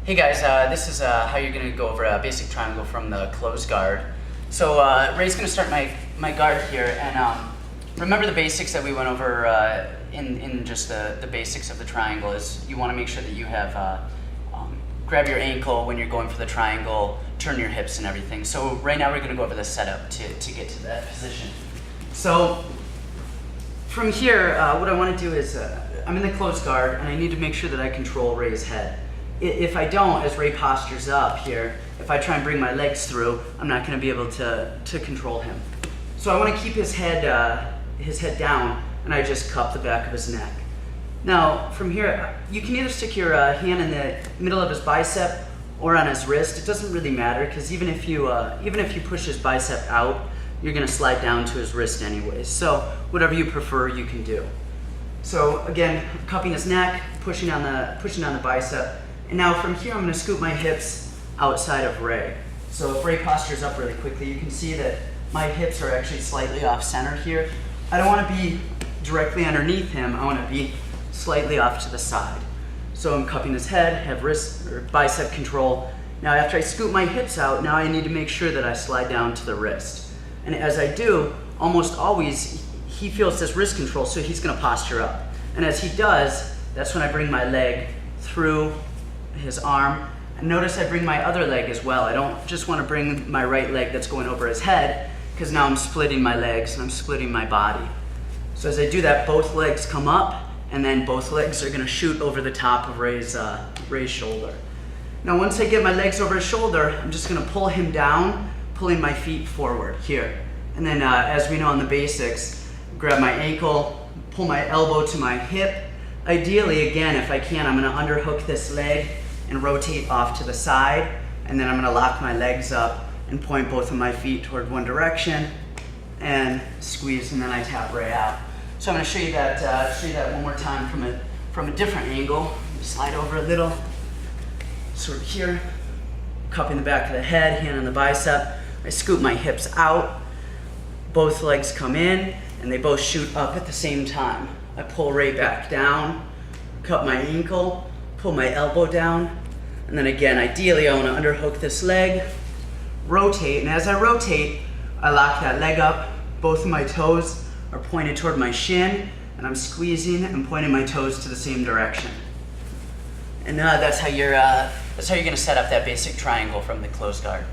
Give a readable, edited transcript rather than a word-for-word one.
Hey guys, this is how you're going to go over a basic triangle from the closed guard. So Ray's going to start my guard here, and remember the basics that we went over in just the basics of the triangle is you want to make sure that you have grab your ankle when you're going for the triangle, turn your hips and everything. So right now we're going to go over the setup to get to that position. So from here, what I want to do is I'm in the closed guard and I need to make sure that I control Ray's head. If I don't, as Ray postures up here, if I try and bring my legs through, I'm not going to be able to control him. So I want to keep his head down, and I just cup the back of his neck. Now, from here, you can either stick your hand in the middle of his bicep or on his wrist. It doesn't really matter, because even if you push his bicep out, you're going to slide down to his wrist anyways. So whatever you prefer, you can do. So again, cupping his neck, pushing on the bicep. And now from here, I'm going to scoop my hips outside of Ray. So if Ray postures up really quickly, you can see that my hips are actually slightly off center here. I don't want to be directly underneath him. I want to be slightly off to the side. So I'm cupping his head, have wrist or bicep control. Now after I scoop my hips out, now I need to make sure that I slide down to the wrist. And as I do, almost always he feels this wrist control, so he's going to posture up. And as he does, that's when I bring my leg through his arm. And notice I bring my other leg as well. I don't just want to bring my right leg that's going over his head, because now I'm splitting my legs and I'm splitting my body. So as I do that, both legs come up, and then both legs are going to shoot over the top of Ray's shoulder. Now once I get my legs over his shoulder, I'm just going to pull him down, pulling my feet forward here. And then as we know in the basics, grab my ankle, pull my elbow to my hip. Ideally, again, if I can, I'm going to underhook this leg and rotate off to the side, and then I'm going to lock my legs up and point both of my feet toward one direction and squeeze, and then I tap Ray out. So I'm going to show you that one more time from a different angle. Slide over a little, sort of here, cupping the back of the head, hand on the bicep. I scoop my hips out, both legs come in, and they both shoot up at the same time. I pull Ray back down, cup my ankle, pull my elbow down, and then again, ideally I want to underhook this leg, rotate, and as I rotate, I lock that leg up. Both of my toes are pointed toward my shin, and I'm squeezing and pointing my toes to the same direction. And that's how you're going to set up that basic triangle from the closed guard.